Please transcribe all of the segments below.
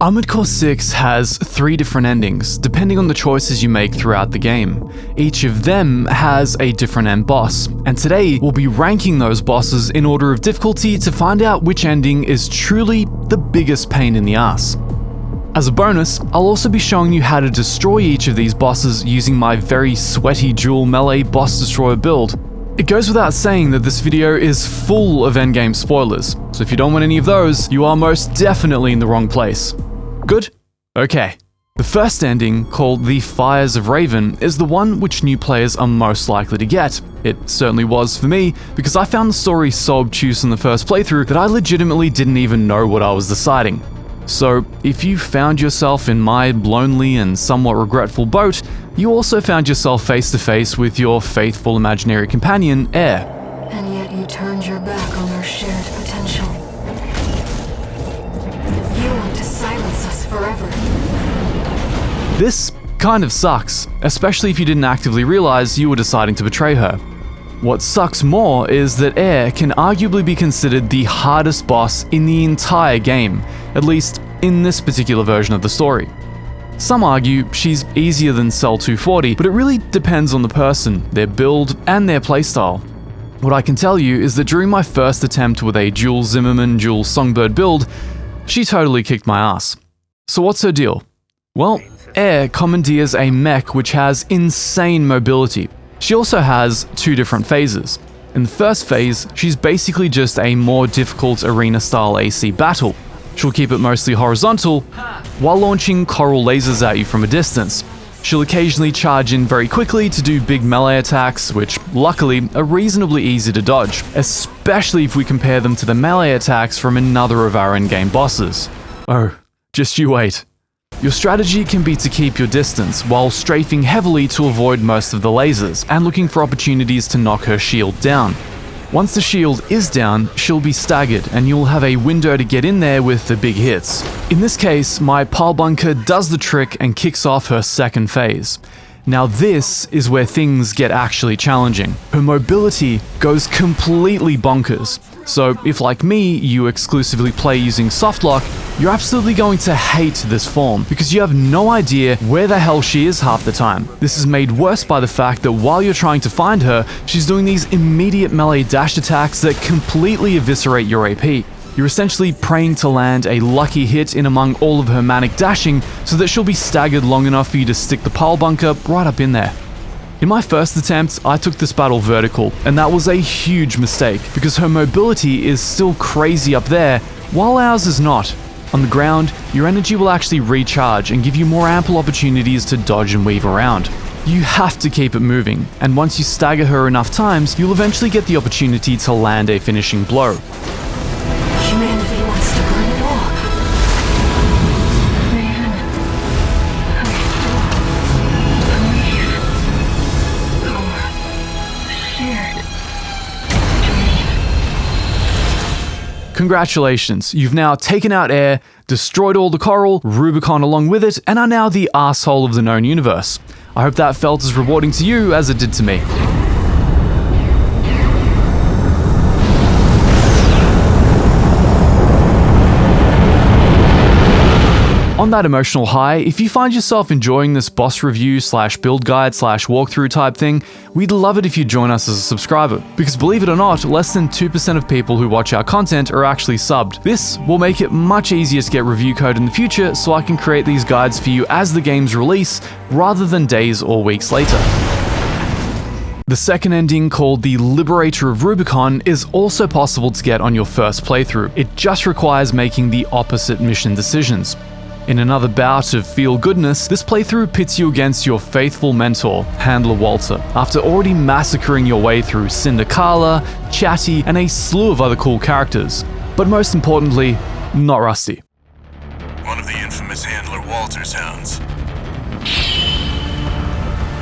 Armored Core 6 has 3 different endings, depending on the choices you make throughout the game. Each of them has a different end boss, and today we'll be ranking those bosses in order of difficulty to find out which ending is truly the biggest pain in the ass. As a bonus, I'll also be showing you how to destroy each of these bosses using my very sweaty dual melee boss destroyer build. It goes without saying that this video is full of endgame spoilers, so if you don't want any of those, you are most definitely in the wrong place. Good? Okay. The first ending, called The Fires of Raven, is the one which new players are most likely to get. It certainly was for me, because I found the story so obtuse in the first playthrough that I legitimately didn't even know what I was deciding. So, if you found yourself in my lonely and somewhat regretful boat, you also found yourself face to face with your faithful imaginary companion, Air. And yet you turned your back on our shared potential. You want to silence us forever. This kind of sucks, especially if you didn't actively realize you were deciding to betray her. What sucks more is that Air can arguably be considered the hardest boss in the entire game, at least in this particular version of the story. Some argue she's easier than Cell 240, but it really depends on the person, their build, and their playstyle. What I can tell you is that during my first attempt with a dual Zimmerman, dual Songbird build, she totally kicked my ass. So what's her deal? Well, Air commandeers a mech which has insane mobility. She also has 2 different phases. In the first phase, she's basically just a more difficult arena-style AC battle. She'll keep it mostly horizontal, while launching coral lasers at you from a distance. She'll occasionally charge in very quickly to do big melee attacks, which luckily are reasonably easy to dodge, especially if we compare them to the melee attacks from another of our endgame bosses. Oh, just you wait. Your strategy can be to keep your distance while strafing heavily to avoid most of the lasers and looking for opportunities to knock her shield down. Once the shield is down, she'll be staggered and you'll have a window to get in there with the big hits. In this case, my pile bunker does the trick and kicks off her second phase. Now this is where things get actually challenging. Her mobility goes completely bonkers. So if, like me, you exclusively play using softlock, you're absolutely going to hate this form because you have no idea where the hell she is half the time. This is made worse by the fact that while you're trying to find her, she's doing these immediate melee dash attacks that completely eviscerate your AP. You're essentially praying to land a lucky hit in among all of her manic dashing so that she'll be staggered long enough for you to stick the pile bunker right up in there. In my first attempt, I took this battle vertical, and that was a huge mistake because her mobility is still crazy up there, while ours is not. On the ground, your energy will actually recharge and give you more ample opportunities to dodge and weave around. You have to keep it moving, and once you stagger her enough times, you'll eventually get the opportunity to land a finishing blow. Humanity wants to burn it all. Congratulations, you've now taken out Air, destroyed all the coral, Rubicon along with it, and are now the asshole of the known universe. I hope that felt as rewarding to you as it did to me. On that emotional high, if you find yourself enjoying this boss review / build guide / walkthrough type thing, we'd love it if you'd join us as a subscriber. Because believe it or not, less than 2% of people who watch our content are actually subbed. This will make it much easier to get review code in the future so I can create these guides for you as the games release, rather than days or weeks later. The second ending, called The Liberator of Rubicon, is also possible to get on your first playthrough. It just requires making the opposite mission decisions. In another bout of feel-goodness, this playthrough pits you against your faithful mentor, Handler Walter, after already massacring your way through Cinder Carla, Chatty, and a slew of other cool characters. But most importantly, not Rusty. One of the infamous Handler Walter sounds.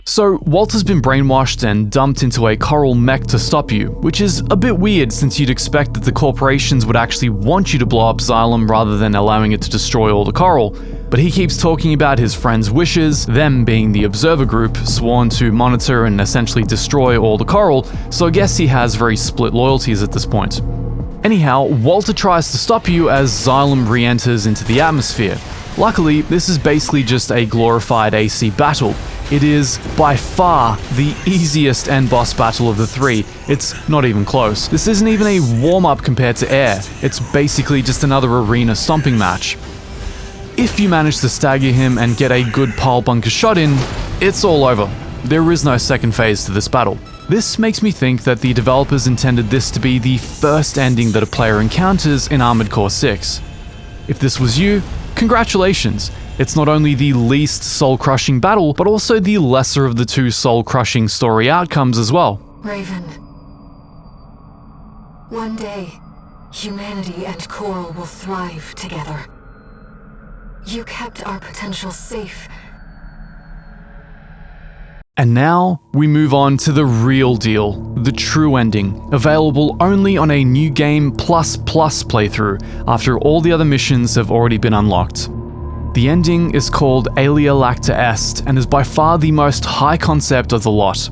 So, Walter's been brainwashed and dumped into a coral mech to stop you, which is a bit weird since you'd expect that the corporations would actually want you to blow up Xylem rather than allowing it to destroy all the coral. But he keeps talking about his friends' wishes, them being the Observer Group, sworn to monitor and essentially destroy all the coral, so I guess he has very split loyalties at this point. Anyhow, Walter tries to stop you as Xylem re-enters into the atmosphere. Luckily, this is basically just a glorified AC battle. It is by far the easiest end boss battle of the three. It's not even close. This isn't even a warm-up compared to Air. It's basically just another arena stomping match. If you manage to stagger him and get a good pile bunker shot in, it's all over. There is no second phase to this battle. This makes me think that the developers intended this to be the first ending that a player encounters in Armored Core 6. If this was you, congratulations! It's not only the least soul-crushing battle, but also the lesser of the two soul-crushing story outcomes as well. Raven. One day, humanity and Coral will thrive together. You kept our potential safe. And now, we move on to the real deal, the true ending, available only on a New Game Plus playthrough after all the other missions have already been unlocked. The ending is called Alia Lacta Est and is by far the most high concept of the lot.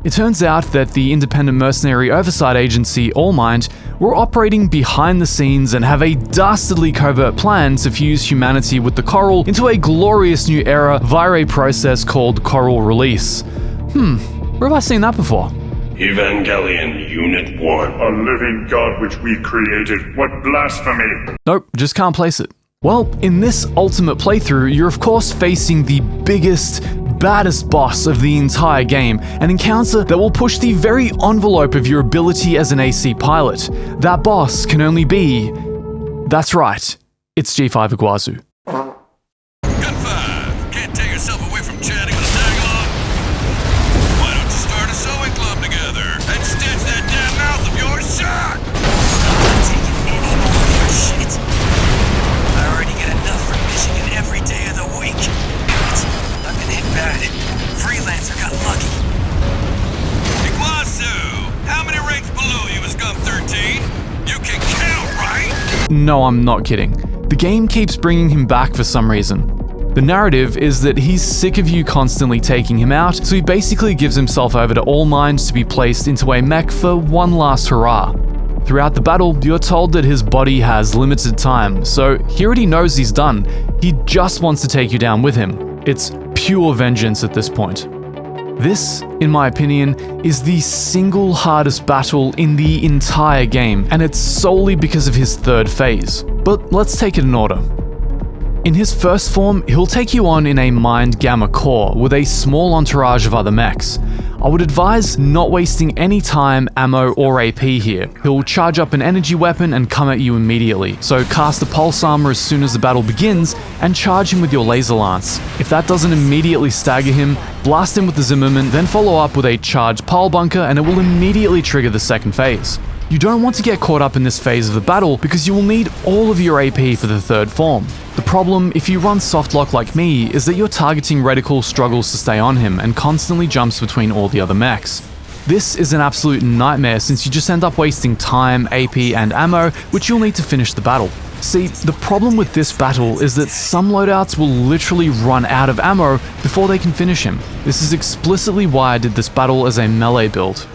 It turns out that the independent mercenary oversight agency Allmind were operating behind the scenes and have a dastardly covert plan to fuse humanity with the Coral into a glorious new era via a process called Coral Release. Where have I seen that before? Evangelion Unit 1. A living god which we created. What blasphemy! Nope, just can't place it. Well, in this ultimate playthrough, you're of course facing the biggest, baddest boss of the entire game, an encounter that will push the very envelope of your ability as an AC pilot. That boss can only be... That's right, it's G5 Iguazu. Gun 5, can't tear yourself away from chatting with a tag-along? Why don't you start a sewing club together and stitch that damn mouth of yours shut? I'm not taking any more of your shit. I already get enough from Michigan every day of the week. I've been hit bad. Freelancer got lucky. Iguazu, how many ranks below you is Gum 13? You can count, right? No, I'm not kidding. The game keeps bringing him back for some reason. The narrative is that he's sick of you constantly taking him out, so he basically gives himself over to Allmind to be placed into a mech for one last hurrah. Throughout the battle, you're told that his body has limited time, so he already knows he's done. He just wants to take you down with him. It's pure vengeance at this point. This, in my opinion, is the single hardest battle in the entire game, and it's solely because of his third phase. But let's take it in order. In his first form, he'll take you on in a Mind Gamma core with a small entourage of other mechs. I would advise not wasting any time, ammo, or AP here. He'll charge up an energy weapon and come at you immediately, so cast the pulse armor as soon as the battle begins and charge him with your laser lance. If that doesn't immediately stagger him, blast him with the Zimmerman, then follow up with a charged pile bunker and it will immediately trigger the second phase. You don't want to get caught up in this phase of the battle because you will need all of your AP for the third form. The problem, if you run softlock like me, is that your targeting reticle struggles to stay on him and constantly jumps between all the other mechs. This is an absolute nightmare since you just end up wasting time, AP, and ammo, which you'll need to finish the battle. See, the problem with this battle is that some loadouts will literally run out of ammo before they can finish him. This is explicitly why I did this battle as a melee build.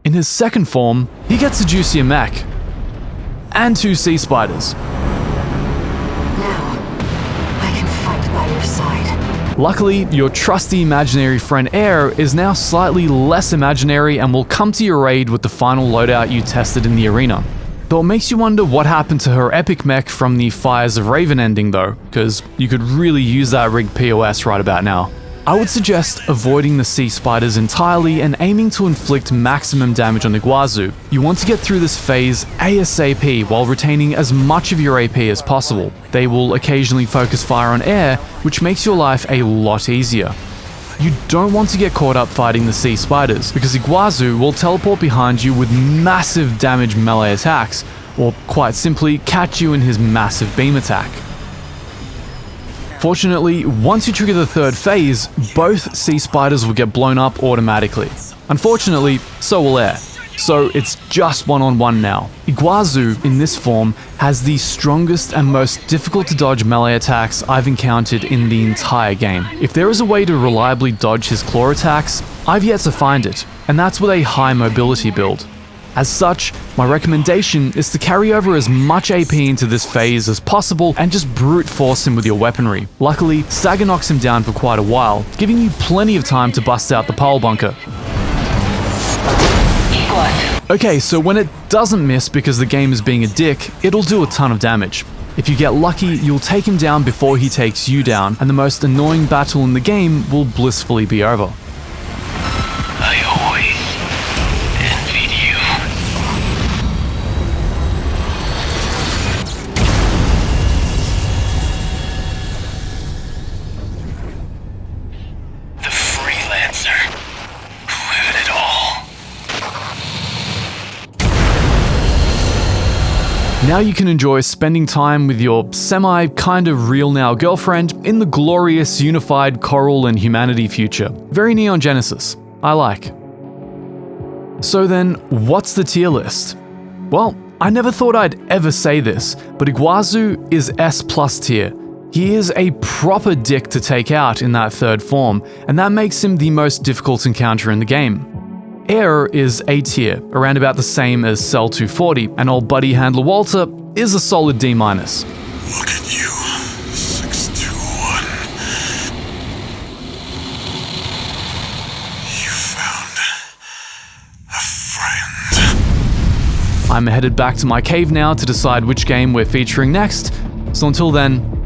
In his second form, he gets a juicier mech, and 2 sea spiders. Now, I can fight by your side. Luckily, your trusty imaginary friend Air is now slightly less imaginary and will come to your aid with the final loadout you tested in the arena. Though it makes you wonder what happened to her epic mech from the Fires of Raven ending though, because you could really use that rigged POS right about now. I would suggest avoiding the sea spiders entirely and aiming to inflict maximum damage on Iguazu. You want to get through this phase ASAP while retaining as much of your AP as possible. They will occasionally focus fire on Air, which makes your life a lot easier. You don't want to get caught up fighting the sea spiders, because Iguazu will teleport behind you with massive damage melee attacks, or quite simply catch you in his massive beam attack. Fortunately, once you trigger the third phase, both sea spiders will get blown up automatically. Unfortunately, so will Air. So it's just one-on-one now. Iguazu, in this form, has the strongest and most difficult to dodge melee attacks I've encountered in the entire game. If there is a way to reliably dodge his claw attacks, I've yet to find it, and that's with a high mobility build. As such, my recommendation is to carry over as much AP into this phase as possible and just brute force him with your weaponry. Luckily, Saga knocks him down for quite a while, giving you plenty of time to bust out the pole bunker. Okay, so when it doesn't miss because the game is being a dick, it'll do a ton of damage. If you get lucky, you'll take him down before he takes you down, and the most annoying battle in the game will blissfully be over. I always envied you. The Freelancer. Who had it all? Now you can enjoy spending time with your semi-kind-of-real-now girlfriend in the glorious unified Coral and Humanity future. Very Neon Genesis. I like. So then, what's the tier list? Well, I never thought I'd ever say this, but Iguazu is S+ tier. He is a proper dick to take out in that third form, and that makes him the most difficult encounter in the game. Air is A tier, around about the same as Cell 240, and old buddy handler Walter is a solid D-. Look at you, 621. You found a friend. I'm headed back to my cave now to decide which game we're featuring next, so until then,